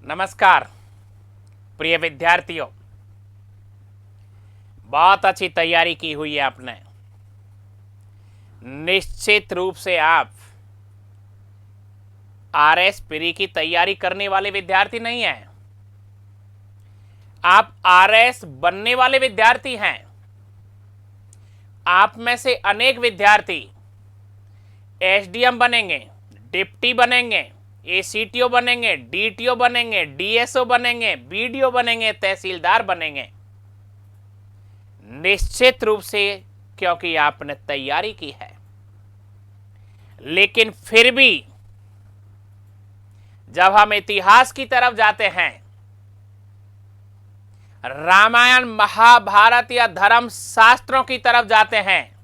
नमस्कार प्रिय विद्यार्थियों, बहुत अच्छी तैयारी की हुई है आपने। निश्चित रूप से आप आरएस प्री की तैयारी करने वाले विद्यार्थी नहीं हैं, आप आरएस बनने वाले विद्यार्थी हैं। आप में से अनेक विद्यार्थी एसडीएम बनेंगे, डिप्टी बनेंगे, एसीटीओ बनेंगे, डीटीओ बनेंगे, डीएसओ बनेंगे, बीडीओ बनेंगे, तहसीलदार बनेंगे। निश्चित रूप से, क्योंकि आपने तैयारी की है। लेकिन फिर भी जब हम इतिहास की तरफ जाते हैं, रामायण महाभारत या धर्म शास्त्रों की तरफ जाते हैं,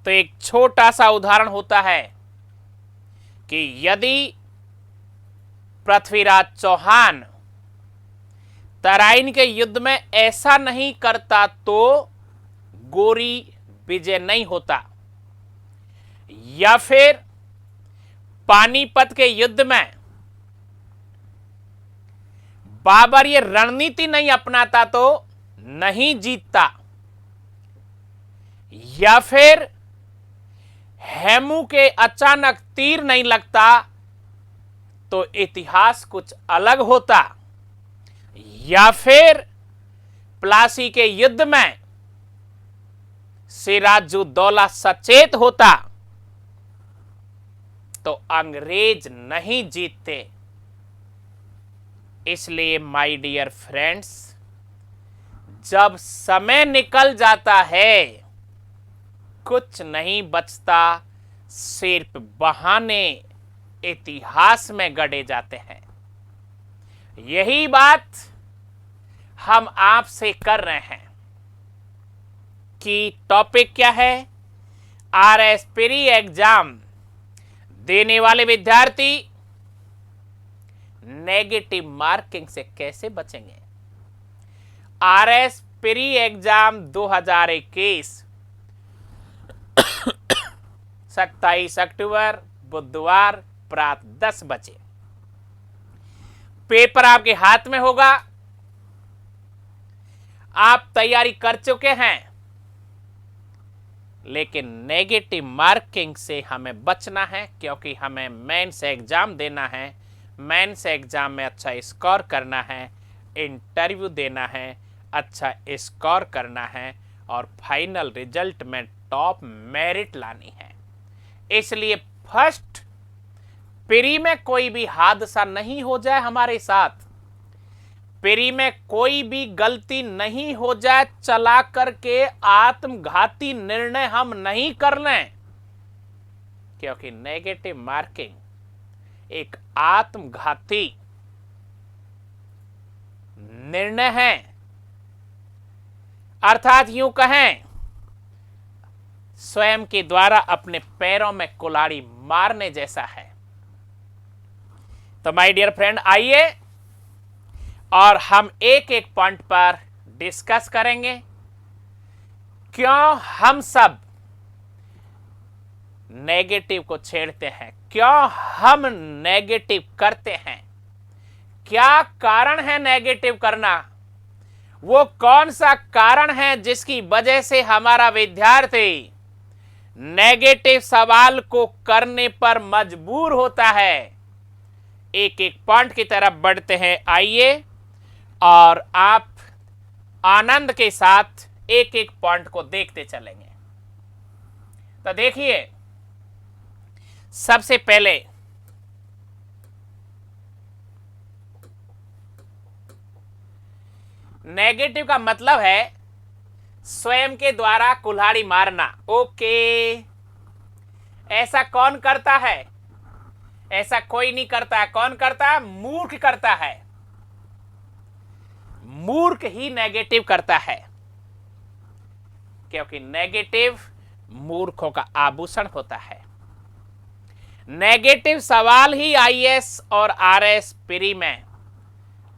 तो एक छोटा सा उदाहरण होता है कि यदि पृथ्वीराज चौहान तराइन के युद्ध में ऐसा नहीं करता तो गोरी विजय नहीं होता, या फिर पानीपत के युद्ध में बाबर ये रणनीति नहीं अपनाता तो नहीं जीतता, या फिर हेमू के अचानक तीर नहीं लगता तो इतिहास कुछ अलग होता, या फिर प्लासी के युद्ध में सिराजुद्दौला सचेत होता तो अंग्रेज नहीं जीतते। इसलिए माय डियर फ्रेंड्स, जब समय निकल जाता है कुछ नहीं बचता, सिर्फ बहाने इतिहास में गढ़े जाते हैं। यही बात हम आपसे कर रहे हैं कि टॉपिक क्या है, आरएस प्री एग्जाम देने वाले विद्यार्थी नेगेटिव मार्किंग से कैसे बचेंगे। आरएस प्री एग्जाम 2021 27 अक्टूबर बुधवार प्रातः 10 बजे पेपर आपके हाथ में होगा। आप तैयारी कर चुके हैं, लेकिन नेगेटिव मार्किंग से हमें बचना है, क्योंकि हमें मेंस एग्जाम देना है। मेंस एग्जाम में अच्छा स्कोर करना है, इंटरव्यू देना है, अच्छा स्कोर करना है और फाइनल रिजल्ट में टॉप मेरिट लानी है। इसलिए फर्स्ट प्री में कोई भी हादसा नहीं हो जाए हमारे साथ, प्री में कोई भी गलती नहीं हो जाए, चला करके आत्मघाती निर्णय हम नहीं कर लें, क्योंकि नेगेटिव मार्किंग एक आत्मघाती निर्णय है। अर्थात यूं कहें, स्वयं के द्वारा अपने पैरों में कुल्हाड़ी मारने जैसा है। तो माय डियर फ्रेंड, आइए और हम एक एक पॉइंट पर डिस्कस करेंगे। क्यों हम सब नेगेटिव को छेड़ते हैं, क्यों हम नेगेटिव करते हैं, क्या कारण है नेगेटिव करना, वो कौन सा कारण है जिसकी वजह से हमारा विद्यार्थी नेगेटिव सवाल को करने पर मजबूर होता है। एक एक पॉइंट की तरफ बढ़ते हैं, आइए, और आप आनंद के साथ एक एक पॉइंट को देखते चलेंगे। तो देखिए, सबसे पहले नेगेटिव का मतलब है स्वयं के द्वारा कुल्हाड़ी मारना। ओके, ऐसा कौन करता है? ऐसा कोई नहीं करता है। कौन करता है? मूर्ख करता है। मूर्ख ही नेगेटिव करता है, क्योंकि नेगेटिव मूर्खों का आभूषण होता है। नेगेटिव सवाल ही आईएएस और आरएस प्री में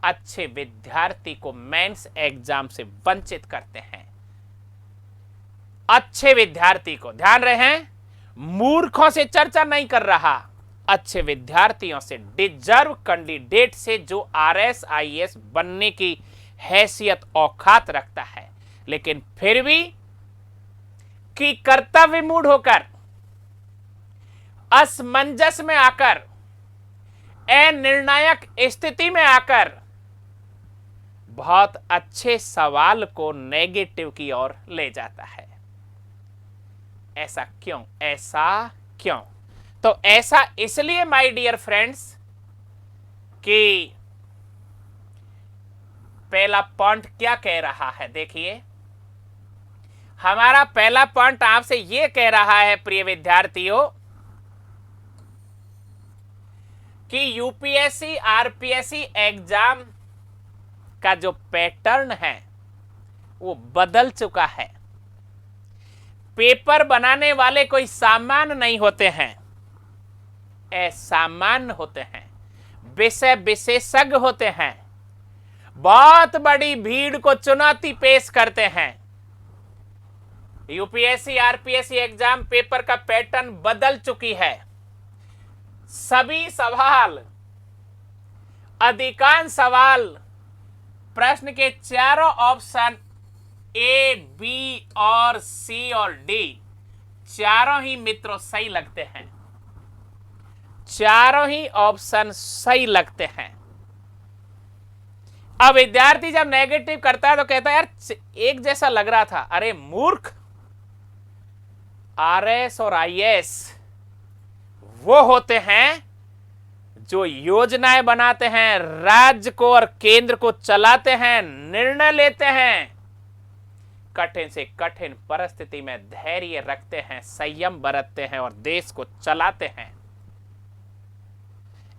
अच्छे विद्यार्थी को मेंस एग्जाम से वंचित करते हैं। अच्छे विद्यार्थी को, ध्यान रहे, मूर्खों से चर्चा नहीं कर रहा, अच्छे विद्यार्थियों से, डिजर्व कैंडिडेट से जो RS-IAS बनने की हैसियत औकात रखता है, लेकिन फिर भी कि कर्तव्य मूड होकर, असमंजस में आकर, अनिर्णायक स्थिति में आकर बहुत अच्छे सवाल को नेगेटिव की ओर ले जाता है। ऐसा क्यों? ऐसा क्यों? तो ऐसा इसलिए माय डियर फ्रेंड्स कि पहला पॉइंट क्या कह रहा है, देखिए हमारा पहला पॉइंट आपसे यह कह रहा है प्रिय विद्यार्थियों कि यूपीएससी आरपीएससी एग्जाम का जो पैटर्न है वो बदल चुका है। पेपर बनाने वाले कोई सामान्य नहीं होते हैं, असामान्य होते हैं, विषय विशेषज्ञ होते हैं, बहुत बड़ी भीड़ को चुनौती पेश करते हैं। यूपीएससी आरपीएससी एग्जाम पेपर का पैटर्न बदल चुकी है। सभी सवाल, अधिकांश सवाल प्रश्न के चारों ऑप्शन ए, बी और सी और डी चारों ही मित्रों सही लगते हैं। चारों ही ऑप्शन सही लगते हैं। अब विद्यार्थी जब नेगेटिव करता है तो कहता है यार एक जैसा लग रहा था। अरे मूर्ख, आरएस और आईएएस वो होते हैं जो योजनाएं बनाते हैं, राज्य को और केंद्र को चलाते हैं, निर्णय लेते हैं, कठिन से कठिन परिस्थिति में धैर्य रखते हैं, संयम बरतते हैं और देश को चलाते हैं।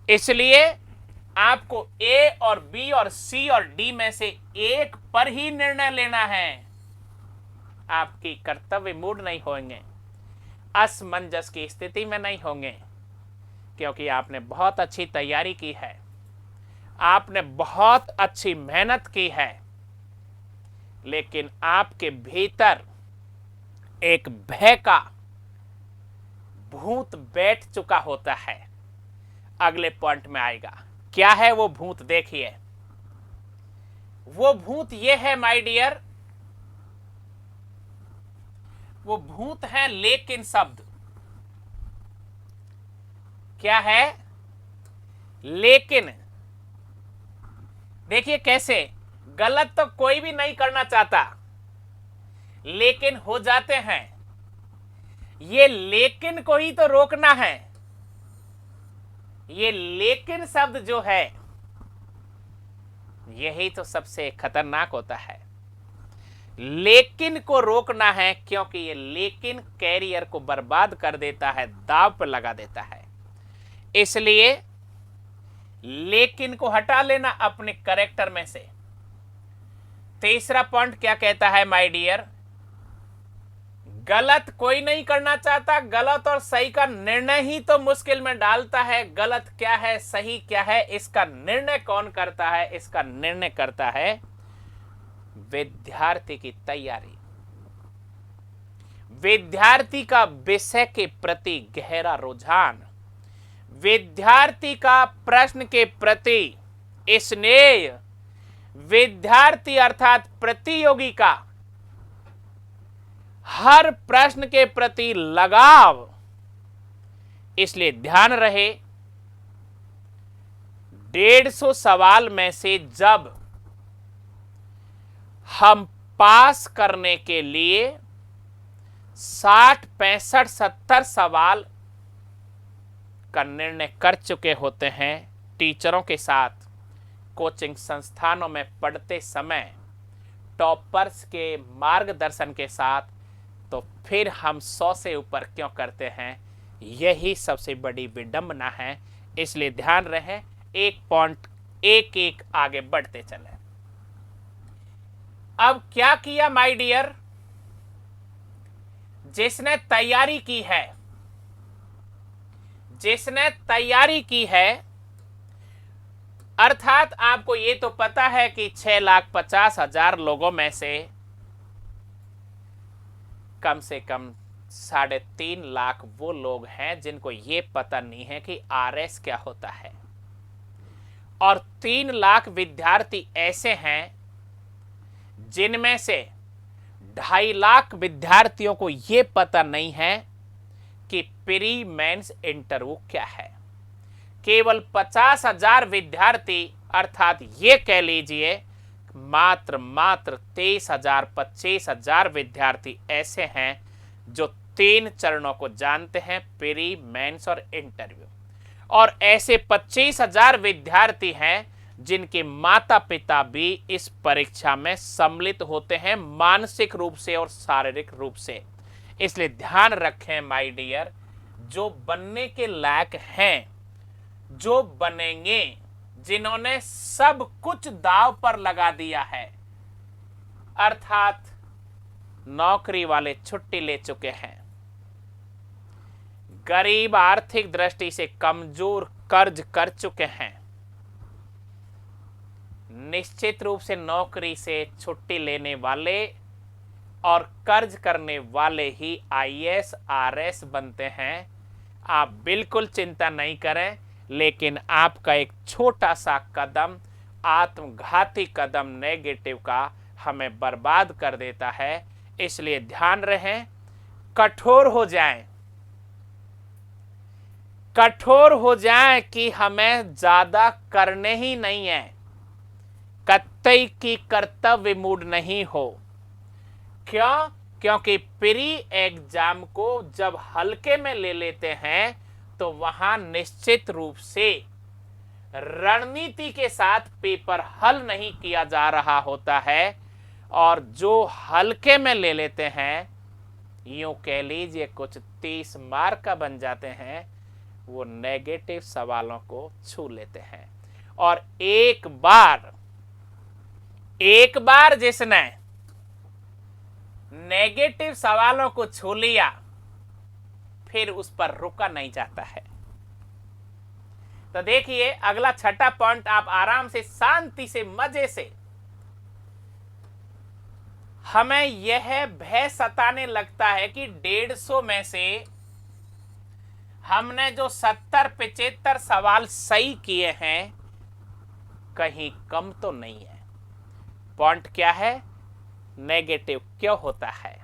इसलिए आपको ए और बी और सी और डी में से एक पर ही निर्णय लेना है। आपकी कर्तव्य मूड नहीं होंगे, असमंजस की स्थिति में नहीं होंगे, क्योंकि आपने बहुत अच्छी तैयारी की है, आपने बहुत अच्छी मेहनत की है, लेकिन आपके भीतर एक भय का भूत बैठ चुका होता है। अगले पॉइंट में आएगा क्या है वो भूत, देखिए वो भूत ये है माय डियर, वो भूत है लेकिन शब्द। क्या है? लेकिन। देखिए कैसे, गलत तो कोई भी नहीं करना चाहता, लेकिन हो जाते हैं। ये लेकिन को ही तो रोकना है। ये लेकिन शब्द जो है यही तो सबसे खतरनाक होता है। लेकिन को रोकना है, क्योंकि ये लेकिन कैरियर को बर्बाद कर देता है, दांव पर लगा देता है। इसलिए लेकिन को हटा लेना अपने कैरेक्टर में से। तीसरा पॉइंट क्या कहता है माय डियर? गलत कोई नहीं करना चाहता, गलत और सही का निर्णय ही तो मुश्किल में डालता है। गलत क्या है, सही क्या है, इसका निर्णय कौन करता है? इसका निर्णय करता है विद्यार्थी की तैयारी, विद्यार्थी का विषय के प्रति गहरा रुझान, विद्यार्थी का प्रश्न के प्रति स्नेह, विद्यार्थी अर्थात प्रतियोगी का हर प्रश्न के प्रति लगाव। इसलिए ध्यान रहे, 150 सवाल में से जब हम पास करने के लिए 60, 65, 70 सवाल का निर्णय कर चुके होते हैं टीचरों के साथ, कोचिंग संस्थानों में पढ़ते समय टॉपर्स के मार्गदर्शन के साथ, तो फिर हम 100 से ऊपर क्यों करते हैं? यही सबसे बड़ी विडंबना है। इसलिए ध्यान रहे, एक पॉइंट एक एक आगे बढ़ते चले। अब क्या किया माय डियर? जिसने तैयारी की है, जिसने तैयारी की है, अर्थात आपको ये तो पता है कि 6,50,000 लोगों में से कम 3.5 लाख वो लोग हैं जिनको ये पता नहीं है कि आरएस क्या होता है, और 3 लाख विद्यार्थी ऐसे हैं जिनमें से 2.5 लाख विद्यार्थियों को ये पता नहीं है कि प्री मेंस इंटरव्यू क्या है। केवल 50,000 विद्यार्थी, अर्थात ये कह लीजिए मात्र 23,000 25,000 विद्यार्थी ऐसे हैं जो 3 चरणों को जानते हैं, प्री मेंस और इंटरव्यू। और ऐसे 25,000 विद्यार्थी हैं जिनके माता पिता भी इस परीक्षा में सम्मिलित होते हैं, मानसिक रूप से और शारीरिक रूप से। इसलिए ध्यान रखें माय डियर, जो बनने के लायक हैं, जो बनेंगे, जिन्होंने सब कुछ दांव पर लगा दिया है, अर्थात नौकरी वाले छुट्टी ले चुके हैं, गरीब आर्थिक दृष्टि से कमजोर कर्ज कर चुके हैं, निश्चित रूप से नौकरी से छुट्टी लेने वाले और कर्ज करने वाले ही आईएएस आरएस बनते हैं। आप बिल्कुल चिंता नहीं करें, लेकिन आपका एक छोटा सा कदम, आत्मघाती कदम नेगेटिव का, हमें बर्बाद कर देता है। इसलिए ध्यान रहें, कठोर हो जाएं, कठोर हो जाएं कि हमें ज्यादा करने ही नहीं है, कतई की कर्तव्य मूड नहीं हो। क्यों? क्योंकि प्री एग्जाम को जब हल्के में ले लेते हैं तो वहां निश्चित रूप से रणनीति के साथ पेपर हल नहीं किया जा रहा होता है, और जो हल्के में ले लेते हैं, यूं कह लीजिए कुछ 30 मार्क का बन जाते हैं, वो नेगेटिव सवालों को छू लेते हैं। और एक बार जिसने नेगेटिव सवालों को छू लिया, फिर उस पर रुका नहीं जाता है। तो देखिए, अगला छठा पॉइंट आप आराम से, शांति से, मजे से, हमें यह भय सताने लगता है कि 150 में से हमने जो 70-75 सवाल सही किए हैं, कहीं कम तो नहीं है। पॉइंट क्या है? नेगेटिव क्यों होता है?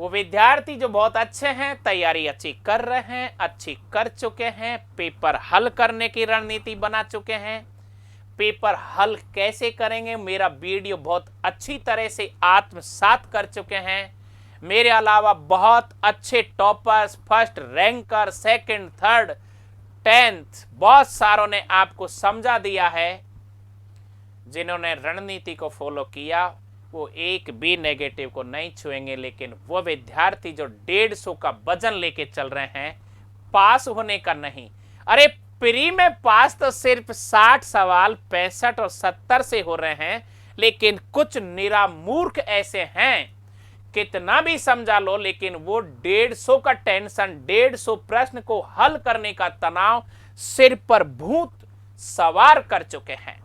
वो विद्यार्थी जो बहुत अच्छे हैं, तैयारी अच्छी कर रहे हैं, अच्छी कर चुके हैं, पेपर हल करने की रणनीति बना चुके हैं, पेपर हल कैसे करेंगे मेरा वीडियो बहुत अच्छी तरह से आत्मसात कर चुके हैं, मेरे अलावा बहुत अच्छे toppers, first ranker, second, third, 10th बहुत सारों ने आपको समझा दिया है। जिन्होंने रणनीति को फॉलो किया वो एक भी नेगेटिव को नहीं छुएंगे, लेकिन वो विद्यार्थी जो 150 का वजन लेके चल रहे हैं, पास होने का नहीं, अरे प्री में पास तो सिर्फ 60 सवाल 65 और 70 से हो रहे हैं, लेकिन कुछ निरामूर्ख ऐसे हैं, कितना भी समझा लो, लेकिन वो 150 का टेंशन, 150 प्रश्न को हल करने का तनाव सिर पर भूत सवार कर चुके हैं।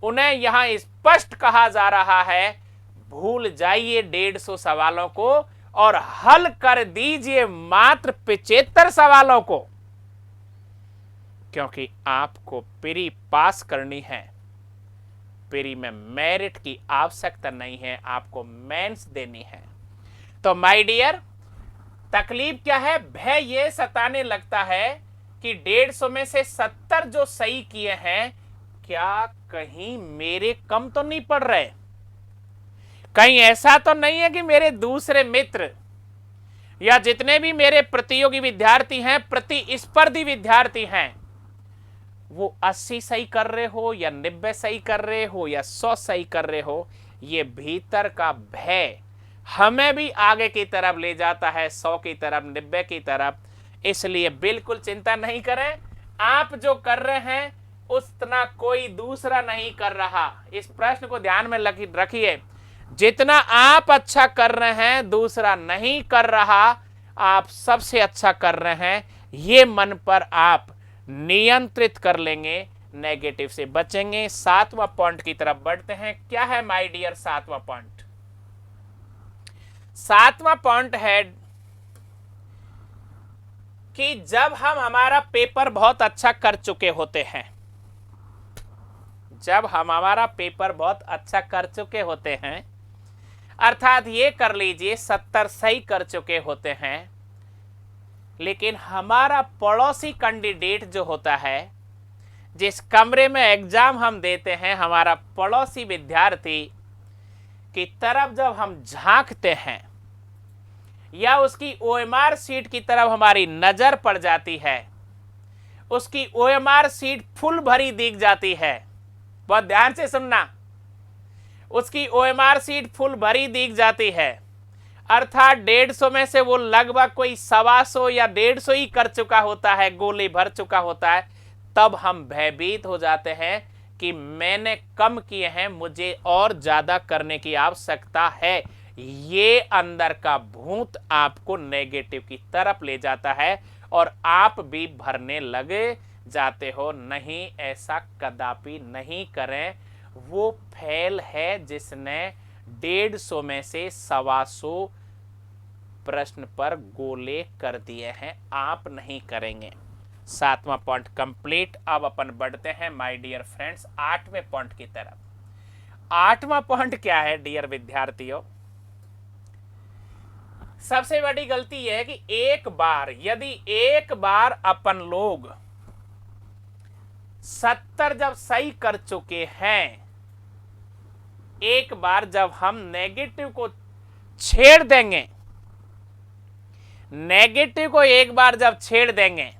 उन्हें यहां स्पष्ट कहा जा रहा है, भूल जाइए 150 सवालों को और हल कर दीजिए मात्र 75 सवालों को, क्योंकि आपको प्री पास करनी है। प्री में मेरिट की आवश्यकता नहीं है, आपको मेंस देनी है। तो माय डियर, तकलीफ क्या है? भय ये सताने लगता है कि 150 में से 70 जो सही किए हैं, क्या कहीं मेरे कम तो नहीं पड़ रहे? कहीं ऐसा तो नहीं है कि मेरे दूसरे मित्र या जितने भी मेरे प्रतियोगी विद्यार्थी हैं, प्रतिस्पर्धी विद्यार्थी हैं, वो 80 सही कर रहे हो या 90 सही कर रहे हो या 100 सही कर रहे हो? ये भीतर का भय हमें भी आगे की तरफ ले जाता है, 100 की तरफ, 90 की तरफ। इसलिए बिल्कुल चिंता नहीं करें, आप जो कर रहे हैं उतना कोई दूसरा नहीं कर रहा। इस प्रश्न को ध्यान में रखिए, जितना आप अच्छा कर रहे हैं दूसरा नहीं कर रहा, आप सबसे अच्छा कर रहे हैं। ये मन पर आप नियंत्रित कर लेंगे, नेगेटिव से बचेंगे। 7वां पॉइंट की तरफ बढ़ते हैं। क्या है माय डियर 7वां पॉइंट? सातवां पॉइंट है कि जब हम हमारा पेपर बहुत अच्छा कर चुके होते हैं, जब हम हमारा पेपर बहुत अच्छा कर चुके होते हैं, अर्थात ये कर लीजिए 70 सही कर चुके होते हैं, लेकिन हमारा पड़ोसी कैंडिडेट जो होता है, जिस कमरे में एग्जाम हम देते हैं, हमारा पड़ोसी विद्यार्थी की तरफ जब हम झांकते हैं या उसकी ओएमआर सीट की तरफ हमारी नजर पड़ जाती है, उसकी ओएमआर सीट फुल भरी दिख जाती है, बहुत ध्यान से सुनना, उसकी ओएमआर सीट फुल भरी दिख जाती है, अर्थात 150 में से वो लगभग कोई 125 या 150 ही कर चुका होता है, गोले भर चुका होता है, तब हम भयभीत हो जाते हैं कि मैंने कम किए हैं, मुझे और ज्यादा करने की आवश्यकता है। ये अंदर का भूत आपको नेगेटिव की तरफ ले जाता है और आप भी भरने लगे जाते हो। नहीं, ऐसा कदापि नहीं करें। वो फेल है जिसने 150 में से 125 प्रश्न पर गोले कर दिए हैं, आप नहीं करेंगे। सातवां पॉइंट कंप्लीट। अब अपन बढ़ते हैं माय डियर फ्रेंड्स 8वें पॉइंट की तरफ। 8वां पॉइंट क्या है डियर विद्यार्थियों? सबसे बड़ी गलती यह है कि यदि एक बार अपन लोग 70 जब सही कर चुके हैं, एक बार जब हम नेगेटिव को छेड़ देंगे, नेगेटिव को एक बार जब छेड़ देंगे,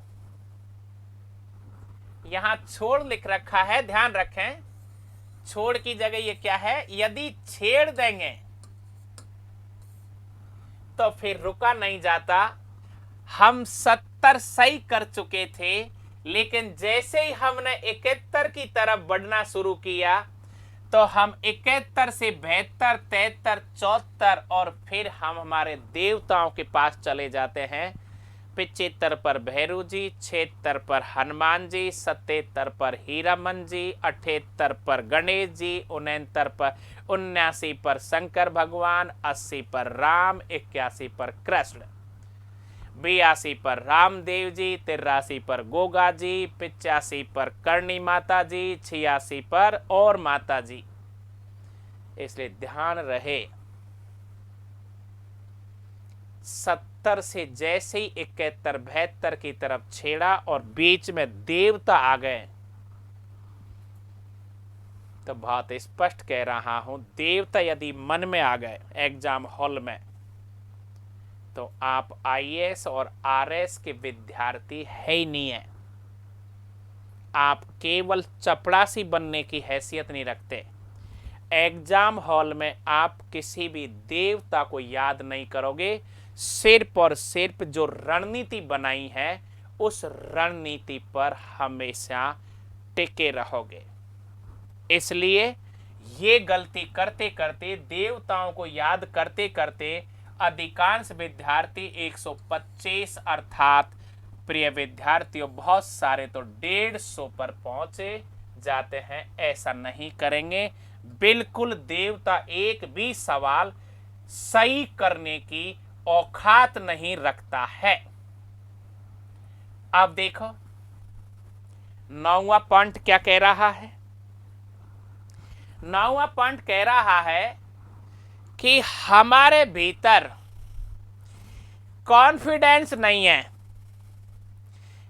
यहां छोड़ लिख रखा है, ध्यान रखें, छोड़ की जगह ये क्या है, यदि छेड़ देंगे तो फिर रुका नहीं जाता। हम 70 सही कर चुके थे, लेकिन जैसे ही हमने 71 की तरफ बढ़ना शुरू किया तो हम 71 से 72, 73, 74 और फिर हम हमारे देवताओं के पास चले जाते हैं। 75 पर भैरू जी, 76 पर हनुमान जी, 77 पर हीरामन जी, 78 पर गणेश जी, 79 पर शंकर भगवान, 80 पर राम, 81 पर कृष्ण, 82 पर रामदेव जी, 83 पर गोगा जी, 85 पर करणी माता जी, 86 पर और माता जी। इसलिए ध्यान रहे 70 से जैसे ही 71, 72 की तरफ छेड़ा और बीच में देवता आ गए, तो बहुत स्पष्ट कह रहा हूं, देवता यदि मन में आ गए एग्जाम हॉल में, तो आप आईएएस और आरएस के विद्यार्थी है ही नहीं है। आप केवल चपड़ासी बनने की हैसियत नहीं रखते। एग्जाम हॉल में आप किसी भी देवता को याद नहीं करोगे, सिर्फ और सिर्फ जो रणनीति बनाई है उस रणनीति पर हमेशा टिके रहोगे। इसलिए ये गलती करते करते, देवताओं को याद करते करते अधिकांश विद्यार्थी 125 अर्थात प्रिय विद्यार्थियों बहुत सारे तो 150 पर पहुंचे जाते हैं। ऐसा नहीं करेंगे। बिल्कुल देवता एक भी सवाल सही करने की औकात नहीं रखता है। अब देखो 9वां पॉइंट क्या कह रहा है। 9वां पॉइंट कह रहा है कि हमारे भीतर कॉन्फिडेंस नहीं है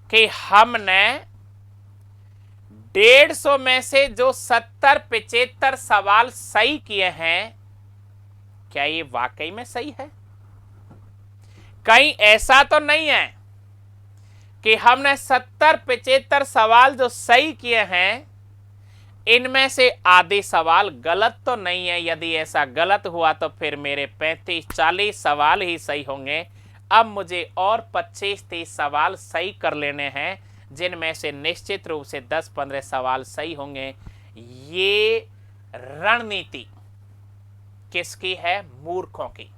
कि हमने 150 में से जो 70-75 सवाल सही किए हैं, क्या ये वाकई में सही है? कहीं ऐसा तो नहीं है कि हमने 70-75 सवाल जो सही किए हैं, इनमें से आधे सवाल गलत तो नहीं है। यदि ऐसा गलत हुआ तो फिर मेरे 35-40 सवाल ही सही होंगे। अब मुझे और 25-30 सवाल सही कर लेने हैं, जिनमें से निश्चित रूप से 10-15 सवाल सही होंगे। ये रणनीति किसकी है? मूर्खों की।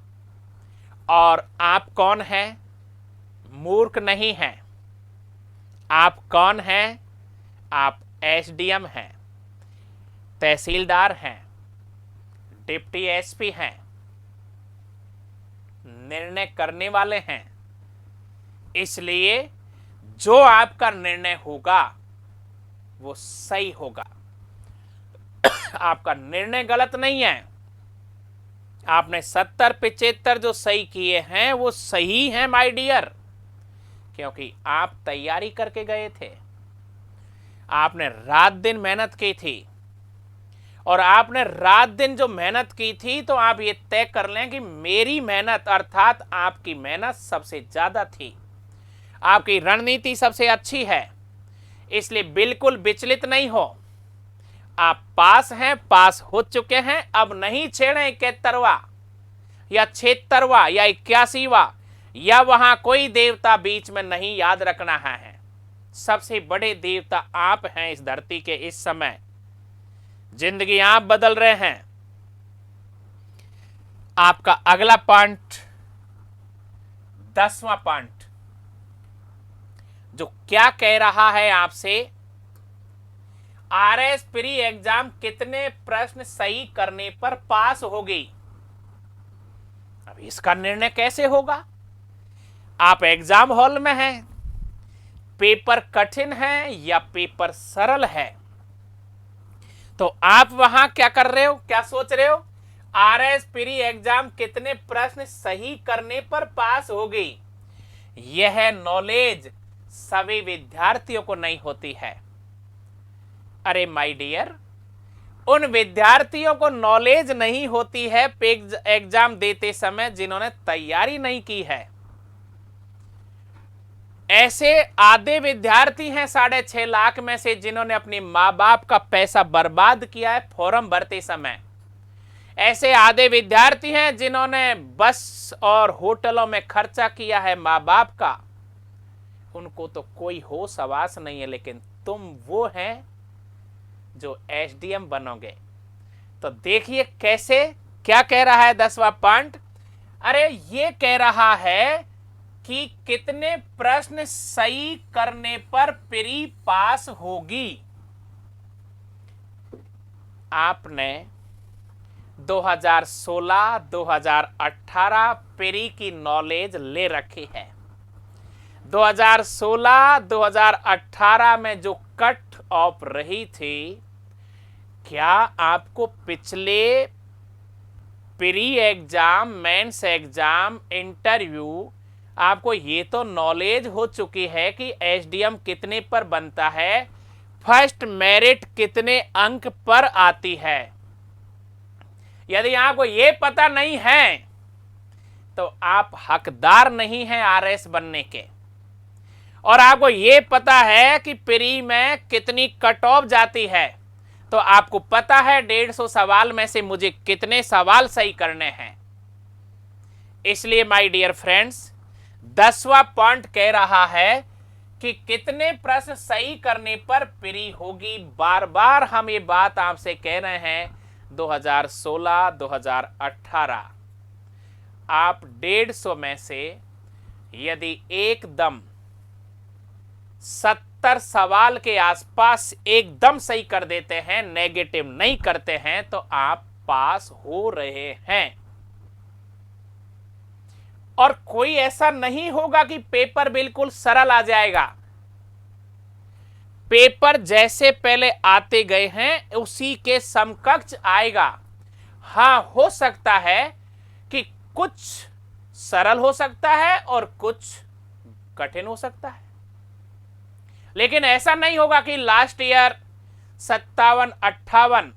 और आप कौन हैं? मूर्ख नहीं हैं। आप कौन हैं? आप एसडीएम हैं, तहसीलदार हैं, डिप्टी एसपी हैं, निर्णय करने वाले हैं, इसलिए जो आपका निर्णय होगा वो सही होगा। आपका निर्णय गलत नहीं है। आपने 70-75 जो सही किए हैं वो सही हैं माय डियर, क्योंकि आप तैयारी करके गए थे, आपने रात दिन मेहनत की थी, और आपने रात दिन जो मेहनत की थी तो आप ये तय कर लें कि मेरी मेहनत अर्थात आपकी मेहनत सबसे ज्यादा थी, आपकी रणनीति सबसे अच्छी है, इसलिए बिल्कुल विचलित नहीं हो। आप पास हैं, पास हो चुके हैं, अब नहीं छेड़ें 71वां या 76वां या 81वां, या वहां कोई देवता बीच में नहीं याद रखना है। सबसे बड़े देवता आप हैं इस धरती के। इस समय जिंदगी आप बदल रहे हैं। आपका अगला पॉइंट, 10वां पॉइंट, जो क्या कह रहा है आपसे, आरएस प्री एग्जाम कितने प्रश्न सही करने पर पास होगी। अब इसका निर्णय कैसे होगा? आप एग्जाम हॉल में हैं, पेपर कठिन है या पेपर सरल है, तो आप वहां क्या कर रहे हो, क्या सोच रहे हो? आरएस प्री एग्जाम कितने प्रश्न सही करने पर पास होगी। यह नॉलेज सभी विद्यार्थियों को नहीं होती है। अरे माय डियर, उन विद्यार्थियों को नॉलेज नहीं होती है एग्जाम देते समय जिन्होंने तैयारी नहीं की है। ऐसे आधे विद्यार्थी हैं 6.5 लाख में से जिन्होंने अपने माँ बाप का पैसा बर्बाद किया है फॉर्म भरते समय। ऐसे आधे विद्यार्थी हैं जिन्होंने बस और होटलों में खर्चा किया है माँ बाप का। उनको तो कोई होश हवास नहीं है, लेकिन तुम वो हैं जो एसडीएम बनोगे। तो देखिए कैसे, क्या कह रहा है 10वां पॉइंट। अरे ये कह रहा है कि कितने प्रश्न सही करने पर प्री पास होगी। आपने 2016, 2018 प्री की नॉलेज ले रखी है। 2016, 2018 में जो कट ऑफ रही थी, क्या आपको पिछले pre exam, mains exam, interview, आपको ये तो नॉलेज हो चुकी है कि एसडीएम कितने पर बनता है, फर्स्ट मेरिट कितने अंक पर आती है। यदि आपको ये पता नहीं है तो आप हकदार नहीं हैं आरएस बनने के। और आपको ये पता है कि प्री में कितनी कट ऑफ जाती है, तो आपको पता है 150 सवाल में से मुझे कितने सवाल सही करने हैं। इसलिए माय डियर फ्रेंड्स, 10वां पॉइंट कह रहा है कि कितने प्रश्न सही करने पर प्री होगी। बार बार हम ये बात आपसे कह रहे हैं। 2016, 2018 आप 150 में से यदि एकदम 70 सवाल के आसपास एकदम सही कर देते हैं, नेगेटिव नहीं करते हैं, तो आप पास हो रहे हैं। और कोई ऐसा नहीं होगा कि पेपर बिल्कुल सरल आ जाएगा। पेपर जैसे पहले आते गए हैं उसी के समकक्ष आएगा। हां, हो सकता है कि कुछ सरल हो सकता है और कुछ कठिन हो सकता है, लेकिन ऐसा नहीं होगा कि लास्ट ईयर 57-58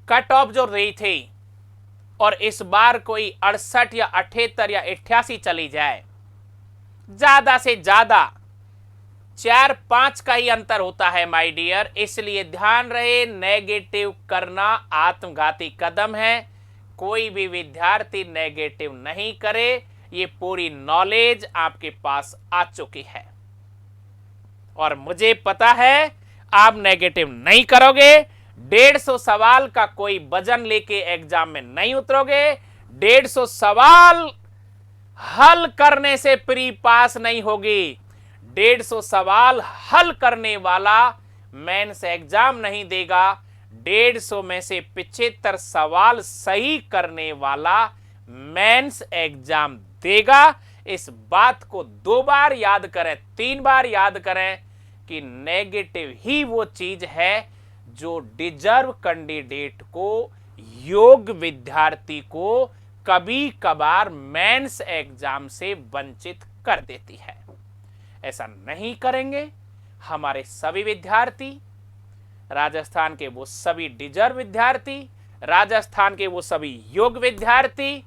कट ऑफ जो रही थी और इस बार कोई 68 या 78 या 88 चली जाए। ज्यादा से ज्यादा 4-5 का ही अंतर होता है माय डियर। इसलिए ध्यान रहे, नेगेटिव करना आत्मघाती कदम है। कोई भी विद्यार्थी नेगेटिव नहीं करे। ये पूरी नॉलेज आपके पास आ चुकी है और मुझे पता है आप नेगेटिव नहीं करोगे। 150 सवाल का कोई वजन लेके एग्जाम में नहीं उतरोगे। 150 सवाल हल करने से प्री पास नहीं होगी। 150 सवाल हल करने वाला मेंस एग्जाम नहीं देगा। 150 में से 75 सवाल सही करने वाला मेंस एग्जाम देगा। इस बात को 2 बार याद करें, 3 बार याद करें कि नेगेटिव ही वो चीज है जो डिजर्व कैंडिडेट को, योग्य विद्यार्थी को कभी कभार मेंस एग्जाम से वंचित कर देती है। ऐसा नहीं करेंगे। हमारे सभी विद्यार्थी, राजस्थान के वो सभी डिजर्व विद्यार्थी, राजस्थान के वो सभी योग्य विद्यार्थी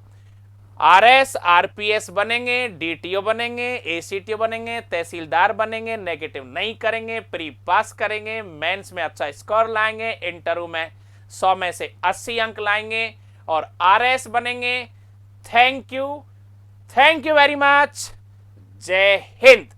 आरएस आरपीएस बनेंगे, डीटीओ बनेंगे, एसीटीओ बनेंगे, तहसीलदार बनेंगे, नेगेटिव नहीं करेंगे, प्री पास करेंगे, मेंस में अच्छा स्कोर लाएंगे, इंटरव्यू में 100 में से 80 अंक लाएंगे और आरएस बनेंगे। Thank you very much. जय हिंद।